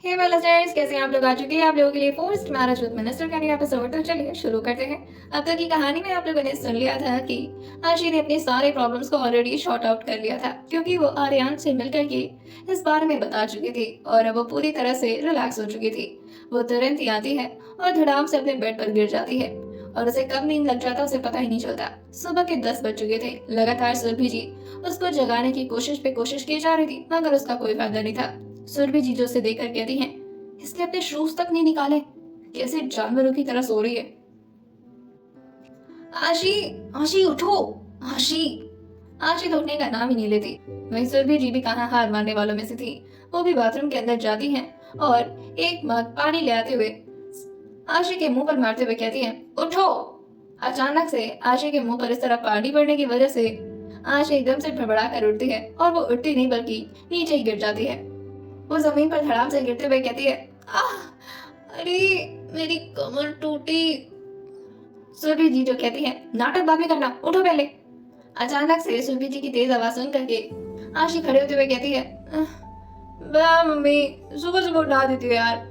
हे well listeners, कैसे हैं आप लोग? आ चुके हैं आप लोगों के लिए फोर्स्ड मैरिज विद मिनिस्टर का नया एपिसोड। तो चलिए शुरू करते हैं। अब तक की कहानी में आप लोगों ने सुन लिया था कि आशी ने अपने सारे प्रॉब्लम्स को ऑलरेडी शॉर्ट आउट कर लिया था, क्योंकि वो आर्यन से मिलकर के इस बारे में बता चुकी थी और अब वो पूरी तरह से रिलैक्स हो चुकी थी। वो तुरंत ही आती है और धड़ाम से अपने बेड पर गिर जाती है और उसे कब नींद लग जाता उसे पता ही नहीं चलता। सुबह के 10 बज चुके थे। लगातार सुरभि जी उसको जगाने की कोशिश पे कोशिश की जा रही थी, मगर उसका कोई फायदा नहीं था। सुरभि जी जो उसे देखकर कहती हैं, इसने अपने शूज तक नहीं निकाले, कैसे जानवरों की तरह सो रही है। आशी, आशी उठो, आशी। आशी तो उठने का नाम ही नहीं लेती। वहीं सुरभि जी भी कहाँ हार मारने वालों में से थी। वो भी बाथरूम के अंदर जाती हैं और एक मग पानी ले आते हुए आशी के मुंह पर मारते हुए कहती हैं, उठो। अचानक से आशी के मुंह पर इस तरह पानी पड़ने की वजह से आशी एकदम से भड़बड़ा कर उठती है और वो उठती नहीं बल्कि नीचे ही गिर जाती है। वो जमीन पर धड़ाम से गिरते हुए कहती है, आह, अरे मेरी कमर टूटी। सुरभि जी जो कहती है, नाटक बाद में करना, उठो पहले। अचानक से सुरभि जी की तेज आवाज सुन करके आशी खड़े होते हुए कहती है, वाह मम्मी, सुबह सुबह उठा देती हो यार।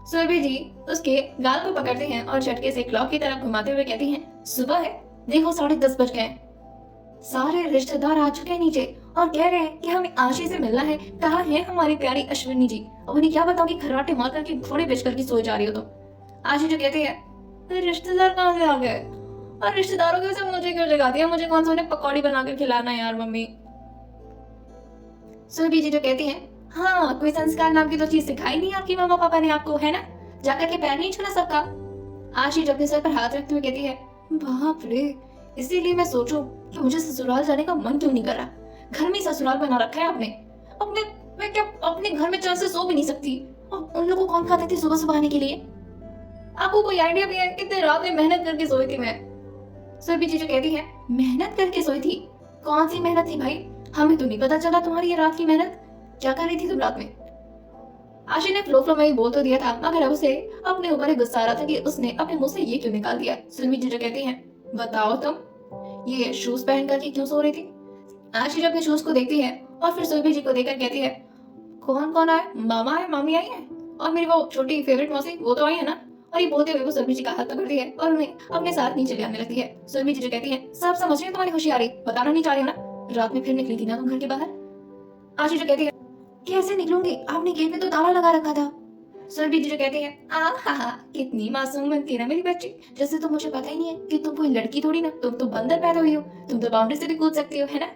सुरभि जी उसके गाल को पकड़ते हैं और झटके से क्लॉक की तरफ घुमाते हुए कहती हैं, सुबह है, देखो 10:30 बज गए। सारे रिश्तेदार आ चुके हैं नीचे और कह रहे हैं कि हमें आशी से मिलना है। कहाँ है हमारी प्यारी अश्विनी जी? अब उन्हें क्या बताओ कि खर्राटे मार करके घोड़े बेच करके सो जा रही हो तुम। आशी जो कहती है, रिश्तेदार कहाँ से आ गए? और रिश्तेदारों की वजह से मुझे क्यों जगा दिया? मुझे कौन सा उन्हें पकौड़ी बनाकर खिलाना है यार मम्मी। सुरभि जी जो कहती है, हाँ, कोई संस्कार नाम की तो चीज सिखाई नहीं आपकी मम्मा पापा ने आपको, है ना? जाकर के पैर नहीं छूना सबका। आशी जो अपने सर पर हाथ रखते हुए कहती है, बाप रे, इसीलिए मैं सोचूं कि मुझे ससुराल जाने का मन क्यों नहीं कर रहा। घर में ससुराल बना रखा है आपने। अपने मैं क्या अपने घर में चैन से सो भी नहीं सकती? और उन लोगों को कौन खाते थे सुबह सुबह आने के लिए? आपको कोई आइडिया भी है कितने रात में मेहनत करके सोई थी मैं? सुरभि जी जो कहती है, मेहनत करके सोई थी? कौन सी मेहनत थी भाई? हमें तो नहीं पता चला तुम्हारी ये रात की मेहनत। क्या कर रही थी तुम रात में? आशी ने फ्लो में ही बोल तो दिया था, मगर अब उसे अपने ऊपर ही गुस्सा आ रहा था कि उसने अपने मुंह से ये क्यों निकाल दिया। सुरभि जी जो कहती हैं, बताओ तुम ये शूज पहन करके क्यों सो रही थी? आशी जब अपने शूज को देखती है और फिर सुरभि जी को देखकर कहती है, कौन कौन आया? मामा है, मामी आई है और मेरी वो छोटी फेवरेट मौसी वो तो आई है ना। और ये बोलते हुए वो सुरभि जी का हाथ पकड़ती है और उन्हें अपने साथ नीचे ले आने लगती है। सुरभि जी जो कहती है, सब समझ रही हूँ तुम्हारी होशियारी, बताना नहीं चाह रही हो ना? रात में फिर निकली थी ना तुम घर के बाहर? आशी जो कहती है, कैसे निकलूंगी? आपने गेट में तो ताला लगा रखा था। सुरभि जी जो कहती है, हा, कितनी मासूम बनती है ना मेरी बच्ची। जैसे तो मुझे पता ही नहीं है कि तुम कोई लड़की थोड़ी ना, तुम तो बंदर पैदा हुई हो, तुम तो बाउंड्री से भी कूद सकती हो, है ना?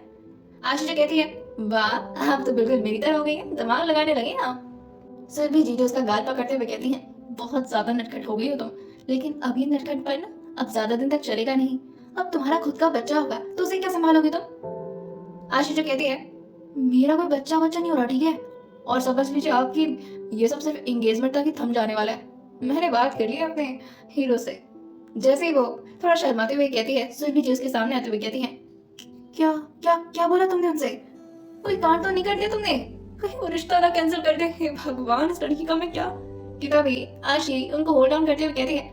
आशी जो कहती है, वाह, आप तो बिल्कुल मेरी तरह हो गई है, दिमाग लगाने लगे हैं आप। सुरभि जी जो उसका गाल पकड़ते हुए कहती हैं, बहुत ज्यादा नटखट हो गई हो तुम, लेकिन अब ये नटखटपन ना अब ज्यादा दिन तक चलेगा नहीं। अब तुम्हारा खुद का बच्चा होगा तो उसे क्या संभालोगे तुम? आशी जो कहती है, मेरा कोई बच्चा बच्चा नहीं हो रहा, ठीक है? और समझ लीजिए आपकी ये सब सिर्फ एंगेजमेंट तक ही थम जाने वाला है। मैंने बात कर ली है अपने हीरो से। जैसे ही वो थोड़ा शर्माते हुए कहती है, सुरभि जी उसके सामने आते हुए कहती है, क्या क्या क्या बोला तुमने उनसे? कोई कांड तो नहीं कर दिया तुमने? कहीं वो रिश्ता ना कैंसिल कर दे। हे भगवान, इस लड़की का मैं क्या। कि तभी आशी उनको होल्ड डाउन करते हुए कहती है,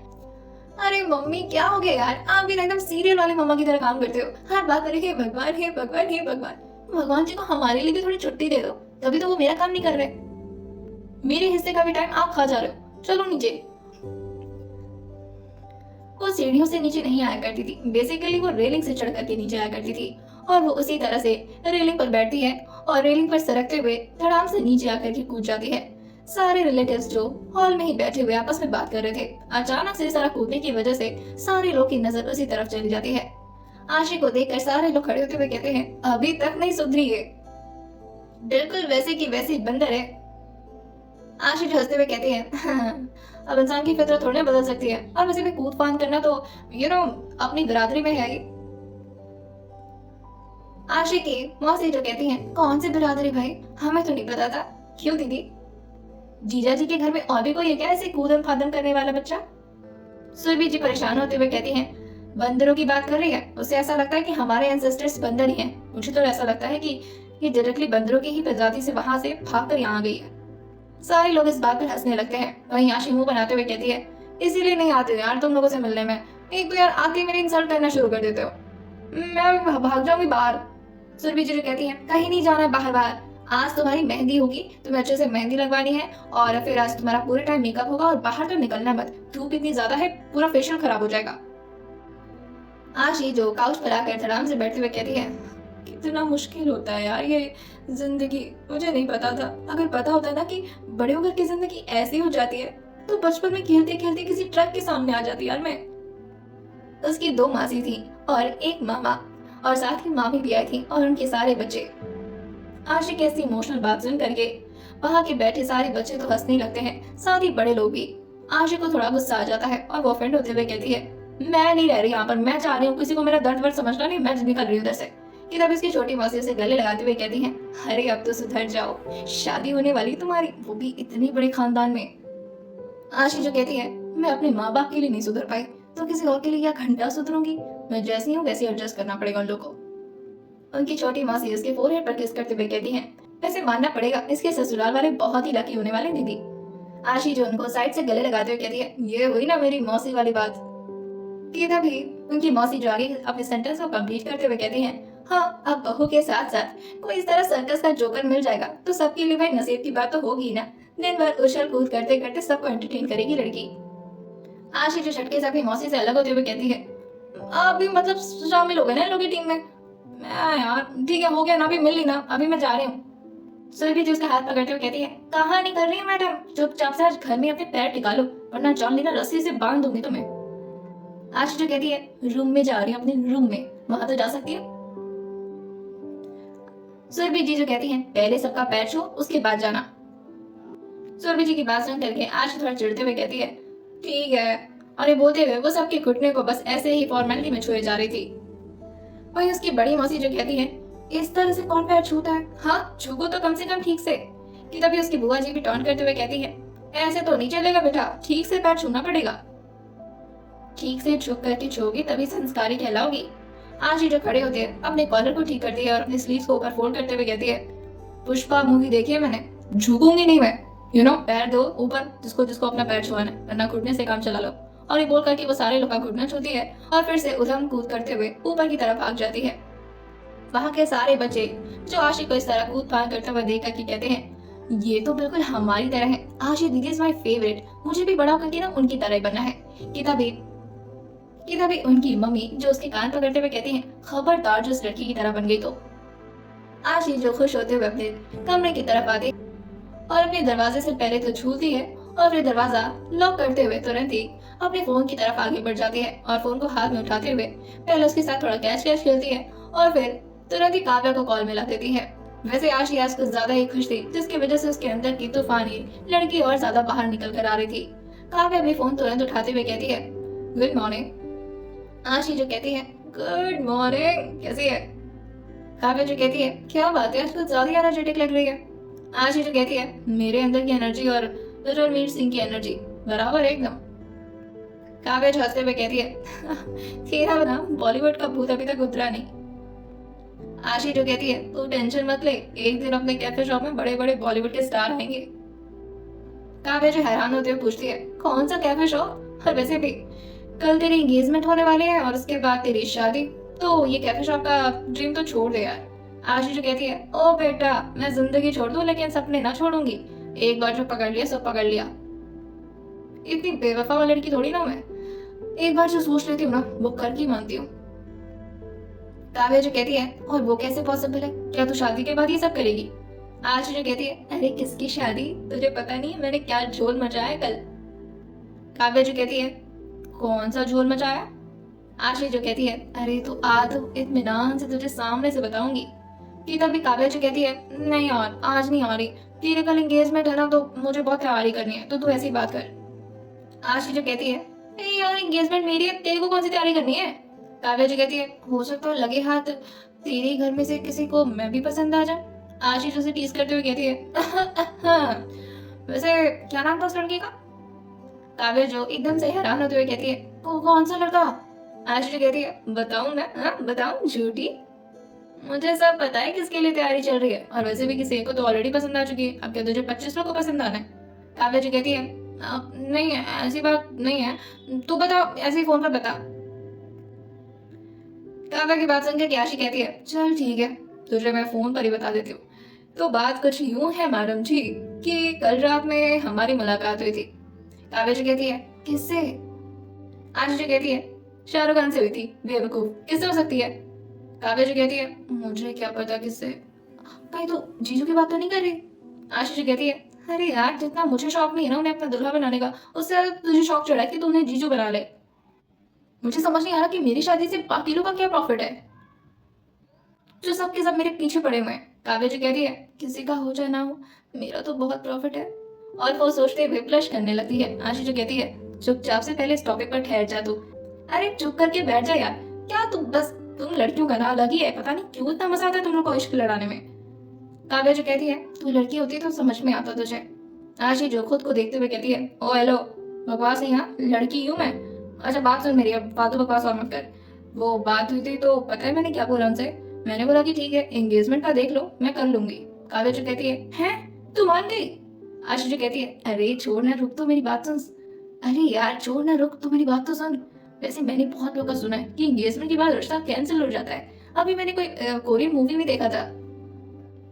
अरे मम्मी क्या हो गया यार, आप भी ना एकदम सीरियल वाले मम्मा की तरह काम करते हो। हर बात पर हे भगवान, हे भगवान, हे भगवान। भगवान जी को हमारे लिए भी थोड़ी छुट्टी दे दो। तभी तो वो मेरा काम नहीं कर रहे। मेरे हिस्से का भी टाइम आप खा जा रहे हो। चलो नीचे। वो सीढ़ियों से नीचे नहीं आया करती थी, बेसिकली वो रेलिंग से चढ़ करके नीचे आया करती थी और वो उसी तरह से रेलिंग पर बैठती है और रेलिंग पर सरकते हुए धड़ाम से नीचे आकर के कूद जाती है। सारे रिलेटिव्स जो हॉल में ही बैठे हुए आपस में बात कर रहे थे, अचानक से सारा कूदने की वजह से सारे लोग की नजर उसी तरफ चली जाती है। आशी को देखकर सारे लोग खड़े होते हुए कहते हैं, अभी तक नहीं सुधरी है, बिल्कुल वैसे की वैसी बंदर है। आशी हंसते हुए कहती है, अब इंसान की फितरत थोड़ी ना बदल सकती है, और वैसे भी कूद फान करना तो अपनी बिरादरी में है ही। आशी की मौसी जो कहती है, कौन सी बिरादरी भाई, हमें तो नहीं पता था। क्यों दीदी, जीजा जी के घर में और भी कोई है क्या ऐसे कूदम फादम करने वाला बच्चा? सुरभि जी परेशान होते हुए कहती हैं, बंदरों की बात कर रही है? उसे ऐसा लगता है कि हमारे एंसेस्टर्स बंदर ही हैं। मुझे तो ऐसा लगता है कि ये डायरेक्टली बंदरों की ही प्रजाति से वहां से भाग कर यहाँ आ गई है। सारे लोग इस बात पर हंसने लगते हैं। वहीं आशी मुंह बनाते हुए कहती है, इसीलिए नहीं आते हो यार तुम लोगों से मिलने में। एक तो यार आके मेरे इंसल्ट करना शुरू कर देते हो। मैं भाग जाऊंगी बाहर। सुरभि जी कहती है, कहीं नहीं जाना है बाहर बाहर, आज तुम्हारी मेहंदी होगी, तुम्हें अच्छे से मेहंदी लगवानी है, और फिर आज तुम्हारा पूरे टाइम मेकअप होगा, और बाहर तो निकलना मत, धूप इतनी ज्यादा है, पूरा फेशियल खराब हो जाएगा। आशी जो काउच पर आकर आराम से बैठते हुए कहती है, कितना मुश्किल होता है यार ये जिंदगी। मुझे नहीं पता था, अगर पता होता ना कि बड़े होकर की जिंदगी ऐसी हो जाती है, तो बचपन में खेलते खेलते किसी ट्रक के सामने आ जाती यार मैं। उसकी 2 मासी थी और एक मामा, और साथ ही मामी भी आई थी और उनके सारे बच्चे। आशी की ऐसी इमोशनल बात सुन करके वहां के बैठे सारे बच्चे तो हंसने लगते हैं, साथ ही बड़े लोग भी। आशी को थोड़ा गुस्सा आ जाता है और वो ऑफेंड होते हुए कहती है, मैं नहीं रह रही यहाँ पर, मैं जा रही हूँ, किसी को मेरा दर्द वर्द समझना नहीं, मैं निकल रही हूँ उधर से। कि तब इसकी छोटी मौसी उसे गले लगाते हुए कहती है, अरे अब तो सुधर जाओ, शादी होने वाली तुम्हारी, वो भी इतने बड़े खानदान में। आशी जो कहती है, मैं अपने माँ बाप के लिए नहीं सुधर पाई, तो किसी और के लिए क्या घंटा सुधरूंगी, मैं जैसी हूँ वैसे एडजस्ट करना पड़ेगा उन लोगों को। उनकी छोटी मौसी उसके फोरहेड पर किस करते हुए कहती है, वैसे मानना पड़ेगा इसके ससुराल वाले बहुत ही लकी होने वाले दीदी। आशी जो उनको साइड से गले लगाते हुए कहती है, ये हुई ना मेरी मौसी वाली बात। कि तभी उनकी मौसी जो आगे अपने सेंटेंस को कंप्लीट करते हुए कहती है, हाँ अब बहू के साथ साथ कोई इस तरह सर्कस का जोकर मिल जाएगा तो सबके लिए भाई नसीब की बात तो होगी ना। दिन भर उछल कूद करते करते सबको एंटरटेन करेगी लड़की। आशी जो झटके से अपनी मौसी से अलग होते हुए कहती है, आप भी मतलब शामिल हो गए ना लोग की टीम में। मैं यार ठीक है, हो गया ना, अभी मिल ली ना, अभी मैं जा रही हूँ। सुरभि जी उसका हाथ पकड़ते हुए कहती है, कहाँ निकल रही है मैडम, चुपचाप से आज घर में अपने पैर टिका लो, वरना जान लेना रस्सी से बांध दूंगी तुम्हें। आशी जो कहती है, रूम में जा रही हूँ, अपने रूम में, वहां तो जा सकती हूँ। सुरभि जी जो कहती है, पहले सबका पैर छू उसके बाद जाना। सुरभि जी की बात सुन करके आशी थोड़ा चिढ़ते हुए कहती है, ठीक है। और ये बोलते हुए वो सबके घुटने को बस ऐसे ही फॉर्मेलिटी में छुए जा रही थी। वही उसकी बड़ी मौसी जो कहती है, इस तरह से कौन पैर छूता है, हाँ छूको तो कम से कम ठीक से। कि तभी उसकी बुआ जी भी टॉन्ट करते हुए कहती है, ऐसे तो नहीं चलेगा बेटा, ठीक से पैर छूना पड़ेगा। ठीक से झुक करके छूओगी तभी संस्कारी कहलाओगी। आशी जो खड़े होते हैं अपने कॉलर को ठीक करती है और अपने स्लीव्स को ऊपर फोल्ड करते हुए कहती है, पुष्पा मूवी देखी है मैंने, झुकूंगी नहीं मैं, पैर दो ऊपर, जिसको जिसको अपना पैर छुआना है, वरना घुटने से काम चला लो। और ये बोल करके वो सारे लोग का घुटना छूती है और फिर से उधम कूद करते हुए ऊपर की तरफ भाग जाती है। वहां के सारे बच्चे जो आशी को इस तरह कूद फांद करते हुए देख करके कहते हैं, ये तो बिल्कुल हमारी तरह है, आशी दीदी इज माय फेवरेट, मुझे भी बड़ा होकर के ना उनकी तरह ही बनना है। कि तभी उनकी मम्मी जो उसके कान पकड़ते हुए कहती है, खबरदार जो उस लड़की की तरह बन गई तो। आशी जो खुश होते हुए अपने कमरे की तरफ आती और अपने दरवाजे से पहले तो छूती है और फिर दरवाजा लॉक करते हुए तुरंत ही अपने फोन की तरफ आगे बढ़ जाती है और फोन को हाथ में उठाते हुए पहले उसके साथ थोड़ा कैच कैच खेलती है और फिर तुरंत ही काव्या को कॉल मिला देती है। वैसे आशी आज कुछ ज्यादा ही खुश थी, जिसकी वजह से उसके अंदर की तूफानी लड़की और ज्यादा बाहर निकल कर आ रही थी। काव्या भी फोन तुरंत उठाते हुए कहती है, गुड मॉर्निंग। आशी जो कहती है, गुड मॉर्निंग, कैसी है। काव्या जो कहती है, क्या बात है आज कुछ ज्यादा एनर्जेटिक लग रही है। आशी जो कहती है, मेरे अंदर की एनर्जी और रणवीर सिंह की एनर्जी बराबर है एकदम। काव्या जो हंसते हुए कहती है, तेरा ना बॉलीवुड का भूत अभी तक उतरा नहीं। आशी जो कहती है, तू टेंशन मत ले, एक दिन अपने कैफे शॉप में बड़े बड़े बॉलीवुड के स्टार आएंगे। काव्या जो हैरान होते हुए पूछती है, कौन सा कैफे शॉप, और वैसे भी कल तेरी एंगेजमेंट होने वाली है और उसके बाद तेरी शादी, तो ये कैफे शॉप का ड्रीम तो छोड़ दे यार। आशी जो कहती है, ओ बेटा मैं जिंदगी छोड़ दूं लेकिन सपने ना छोड़ूंगी, एक बार जो पकड़ लिया सब पकड़ लिया। इतनी बेवफा लड़की थोड़ी ना मैं, एक बार जो सोच लेती हूँ ना वो कर की मानती हूँ। काव्या जो कहती है, और वो कैसे पॉसिबल है, क्या तू शादी के बाद ये सब करेगी। आशी जो कहती है, अरे किसकी शादी, तुझे पता नहीं है मैंने क्या झोल मचाया कल। काव्या जो कहती है, कौन सा झोल मचाया। आशी जो कहती है, अरे तू आ तो इत्मीनान से तुझे सामने से बताऊंगी। कि तभी काव्या जो कहती है, नहीं यार आज नहीं आ रही, तेरे कल एंगेजमेंट है ना तो मुझे बहुत तैयारी करनी है, तो तू ऐसी बात कर। आशी जो कहती है, अरे यार एंगेजमेंट मेरी है, तेरे को कौन सी तैयारी करनी है। काव्या जो कहती है, हो सकता है लगे हाथ तेरे घर में से किसी को मैं भी पसंद आ जाऊं। आशी जो उसे टीज करते हुए कहती है, वैसे क्या नाम था उस लड़के का। काव्या जो एकदम से हैरान होते हुए कहती है, कौन सा लड़का। आशी जो कहती है, बताऊं मैं, हाँ बताऊं झूठी, मुझे सब पता है किसके लिए तैयारी चल रही है, और वैसे भी किसी को तो ऑलरेडी पसंद आ चुकी है, अब क्या तुझे 25 लोग को पसंद आना है। काव्या जी कहती है, नहीं है ऐसी बात नहीं है, तू बता ऐसे ही फोन पर बता। काव्या की बात सुनकर आशी कहती है, चल ठीक है तुझे मैं फोन पर ही बता देती हूँ। तो बात कुछ यूं है मैडम जी कि कल रात में हमारी मुलाकात हुई थी। काव्या जी कहती है, किससे? आशी जी कहती है, शाहरुख खान से हुई थी। बेवकूफ, किससे हो सकती है? काव्या जी कहती है, मुझे क्या पता किससे। कहीं तो जीजू की बात तो नहीं कर रही? आशी जी कहती है, अरे यार, जितना मुझे शौक नहीं है ना उन्हें अपना दुल्हा बनाने का, उससे ज्यादा तुझे शौक चढ़ा है कि तू उन्हें जीजू बना ले। मुझे समझ नहीं आ रहा कि मेरी शादी से बाकी लोगों का क्या प्रॉफिट है, जो सब के सब मेरे पीछे पड़े हुए हैं। काव्या जी कहती है, किसी का हो चाहे ना हो, मेरा तो बहुत प्रॉफिट है। और वो सोचते हुए ब्लश करने लगती है। आशी जो कहती है, चुपचाप से पहले इस टॉपिक पर ठहर जा तू। अरे चुप करके बैठ जा यार, क्या तू बस, तुम लड़कियों का ना अलग ही है, पता नहीं क्यों इतना मजा आता है तुम लोग को इश्क लड़ाने में। काव्या जो कहती है, तू लड़की होती तो समझ में आता तुझे। आशी जो खुद को देखते हुए कहती है, ओ हेलो, बकवास नहीं, हाँ लड़की हूँ मैं। अच्छा बात सुन मेरी, अब फालतू बकवास और मत कर। वो बात हुई थी तो पता है मैंने क्या बोला उनसे? मैंने बोला कि ठीक है, एंगेजमेंट का देख लो, मैं कर लूंगी। काव्या जो कहती है, हैं तू मान गई? आशी जो कहती है, अरे छोड़ ना, रुक तो मेरी बात सुन। अरे यार छोड़ ना, रुक तो मेरी बात तो सुन। वैसे मैंने बहुत लोग का सुना है कि एंगेजमेंट के बाद रिश्ता कैंसिल हो जाता है। अभी मैंने कोई कोरियन मूवी में देखा था,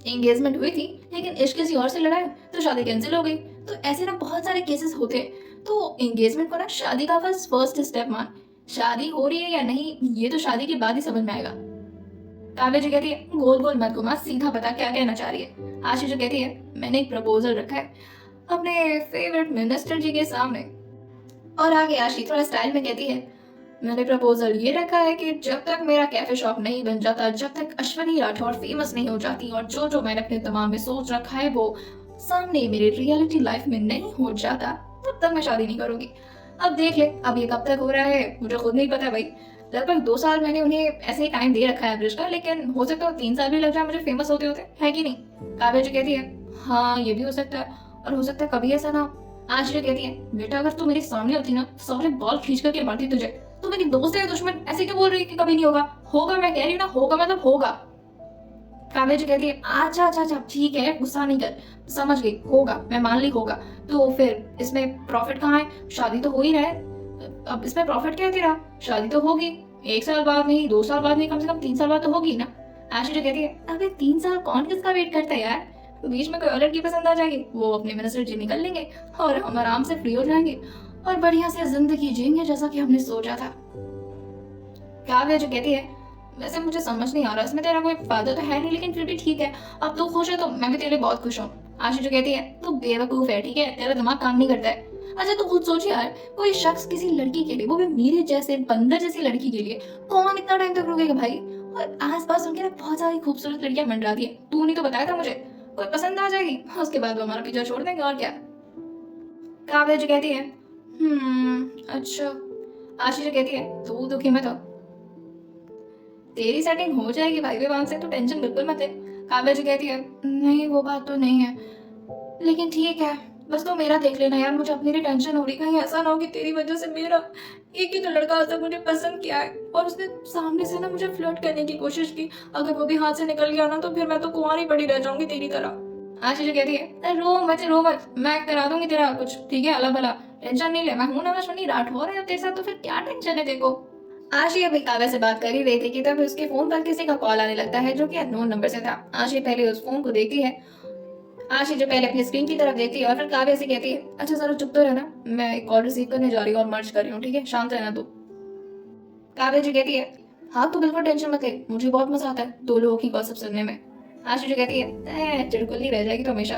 एंगेजमेंट हुई थी लेकिन इश्क किसी और से लड़ा है तो शादी कैंसिल हो गई। तो ऐसे ना बहुत सारे केसेस होते हैं। तो एंगेजमेंट को ना शादी का बस फर्स्ट स्टेप मान। शादी हो रही है या नहीं ये तो शादी के बाद ही समझ में आएगा। काव्या जी कहती है, गोल गोल मत घुमा, सीधा बता क्या कहना चाह रही है। आशी जो कहती है, मैंने एक प्रपोजल रखा है अपने फेवरेट मिनिस्टर जी के सामने। और आगे आशी थोड़ा स्टाइल में कहती है, मैंने प्रपोजल ये रखा है कि जब तक मेरा कैफे शॉप नहीं बन जाता, जब तक अश्वनी राठौर फेमस नहीं हो जाती और जो जो मैंने अपने दिमाग में सोच रखा है वो सामने मेरे रियलिटी लाइफ में नहीं हो जाता, तब तक मैं शादी नहीं करूंगी। अब देख ले, अब ये कब तक हो रहा है मुझे खुद नहीं पता भाई। लगभग 2 साल मैंने उन्हें ऐसे ही टाइम दे रखा है एवरेज का, लेकिन हो सकता है 3 साल भी लग जाए मुझे फेमस होते होते, है कि नहीं? काव्या जी कहती है, हाँ ये भी हो सकता है, और हो सकता है कभी ऐसा ना हो। आज ये कहती है, बेटा अगर तू मेरे सामने होती ना सारे बाल खींच करके मारती तुझे। तू मेरी दोस्त है दुश्मन, ऐसे क्यों बोल रही है कि कभी नहीं होगा? होगा, मैं कह रही हूँ ना, होगा मतलब होगा। काव्या जी कहती है, अच्छा अच्छा अच्छा ठीक है, गुस्सा नहीं कर, समझ गई, होगा, मैं मान ली होगा। तो फिर इसमें प्रॉफिट कहाँ है? शादी तो हो ही रहा है, अब इसमें प्रॉफिट क्या है तेरा? शादी तो होगी 1 साल बाद नहीं, 2 साल बाद नहीं, कम से कम 3 साल बाद तो होगी ना। आशी जो कहती है, अबे 3 साल कौन किसका वेट करता है यार? बीच में कोई और लड़की पसंद आ जाएगी, वो अपने मिनिस्टर जी निकल लेंगे और हम आराम से फ्री हो जाएंगे और बढ़िया से जिंदगी जिएंगे जैसा कि हमने सोचा था। काव्या जो कहती है, वैसे मुझे समझ नहीं आ रहा इसमें तेरा कोई फायदा तो है नहीं, लेकिन फिर भी ठीक है, अब तू खुश है तो मैं भी तेरे लिए बहुत खुश हूँ। आशी जो कहती है, तू बेवकूफ है, ठीक है, तेरा दिमाग काम नहीं करता है। अच्छा तू खुद सोच यार, कोई शख्स किसी लड़की के लिए, वो भी मेरे जैसे बंदर जैसी लड़की के लिए, कौन इतना टाइम तक रुकेगा भाई? और आसपास उनके ना बहुत सारी खूबसूरत लड़कियां मंडराती है, तू नहीं तो बताया था मुझे, कोई पसंद आ जाएगी उसके बाद वो हमारा पीछा छोड़ देंगे और क्या। काव्या जो कहती है, अच्छा। आशी जो कहती है, तू दुखी मत हो, तेरी सेटिंग हो जाएगी भाई विवान से, तो टेंशन बिल्कुल मत ले। काव्या जी कहती है, नहीं वो बात तो नहीं है, लेकिन ठीक है, बस तो मेरा देख लेना यार, मुझे अपनी भी टेंशन हो रही, कहीं ऐसा ना हो कि तेरी वजह से मेरा एक ही तो लड़का आज तक मुझे पसंद किया है और उसने सामने से ना मुझे फ्लर्ट करने की कोशिश की, अगर वो भी हाथ से निकल गया ना तो फिर मैं तो कुंवारी पड़ी रह जाऊंगी तेरी तरह। आशीष कहती है, "अरे रो मत, मैं करा दूंगी तेरा कुछ, ठीक है, अल्लाह भला, टेंशन नहीं ले, मैं हूं ना अश्वनी राठौर है तेरे साथ, तो फिर क्या टेंशन है देखो। आशी अभी काव्या से बात कर ही रही थी कि तब उसके फोन पर किसी का कॉल आने लगता है जो कि अननोन नंबर से था। आशी पहले उस फोन को देखती है, आशी जो पहले अपनी स्क्रीन की तरफ देखती है और फिर काव्या से कहती है, अच्छा जरा चुप तो रहना, मैं एक कॉल रिसीव करने जा रही हूँ और मर्ज कर रही हूँ, ठीक है, शांत रहना तू। काव्या जी कहती है, हाँ तू बिल्कुल टेंशन मत ले, मुझे बहुत मजा आता है 2 लोगों की गॉसिप सुनने में। आशी जो कहती है, चिड़कुली रह जाएगी तो हमेशा।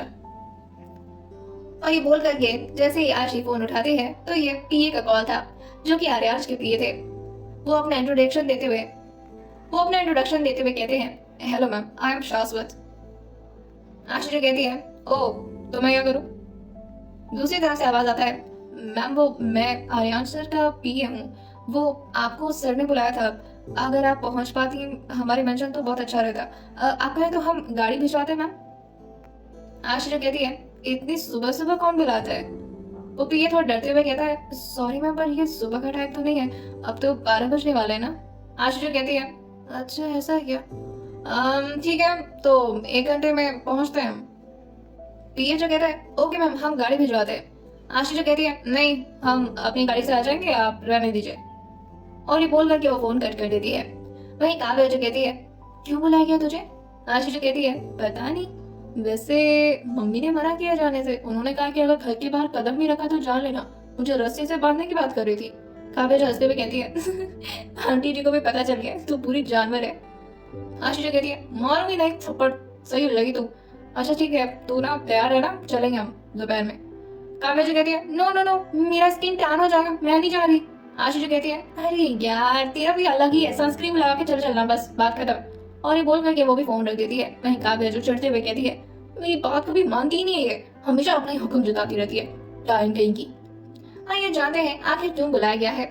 और ये बोल करके जैसे ही आशी फोन उठाती है तो ये पीए का कॉल था जो कि आर्यांश के पीए थे। वो अपना इंट्रोडक्शन देते हुए कहते हैं, हेलो मैम, आई एम शाश्वत। आशी जो कहती है, ओह तो मैं क्या करूं? दूसरी तरफ से आवाज आता है, मैम वो मैं आर्यांश सर का पीए हूँ, वो आपको सर ने बुलाया था, अगर आप पहुंच पाती हमारे मेंशन तो बहुत अच्छा रहता। आप कहें तो हम गाड़ी भिजवाते मैम। आशी जो कहती है, इतनी सुबह सुबह कौन बुलाता है? वो पीए थोड़ा डरते हुए कहता है, सॉरी मैम पर ये सुबह का टाइम तो नहीं है, अब तो 12 बजने वाले हैं ना। आशी जो कहती है, अच्छा ऐसा है क्या? ठीक है, तो 1 घंटे में पहुंचते हैं हम। पीए जो कहता है, ओके मैम, हम गाड़ी भिजवाते हैं। आशी जो कहती है, नहीं हम अपनी गाड़ी से आ जाएंगे, आप रहने दीजिए। और ये बोल करके वो फोन कट कर देती है। वहीं काव्या जो कहती है, क्यों बुलाया गया तुझे? आशी जो कहती है, पता नहीं, वैसे मम्मी ने मना किया जाने से। उन्होंने कहा कि अगर घर के बाहर कदम भी रखा तो जान लेना। मुझे रस्सी से बांधने की बात कर रही थी। काव्या जो हंसते हुए कहती है आंटी जी को भी पता चल गया तू पूरी जानवर है। आशीष जो कहती है मारूंगी ना एक थप्पड़, सही लगी तू। अच्छा ठीक है, तू ना तैयार है ना, चलेंगे हम दोपहर में। काव्या जो कहती है नो नो नो, मेरा स्किन टैन हो जाएगा, मैं नहीं जा रही। आशीष जो कहती है अरे यार तेरा भी अलग ही है, सनस्क्रीन लगा के चल चलना, बस बात खत्म। और ये बोल करके वो भी फोन रख देती है। वहीं काव्या जो चढ़ते हुए कहती है मेरी बात कभी मानती ही नहीं है ये, हमेशा अपना ही हुक्म जताती रहती है, टाइम कहीं की। आइए जानते हैं आखिर क्यों बुलाया गया है।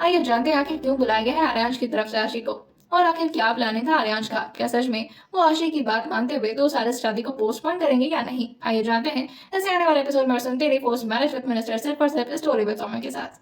आइए जानते हैं आखिर क्यों बुलाया गया है आर्यांश की तरफ से आशी को। और आखिर क्या प्लानिंग था आर्यांश का, क्या सच में वो आशी की बात मानते हुए 2 साल इस शादी को पोस्टपोन करेंगे या नहीं। आइए जानते हैं इसे आने वाले एपिसोड में। सुनते रहिए पोस्ट मैरिज विद मिनिस्टर सिर्फ और सिर्फ स्टोरी विद सोमन के साथ।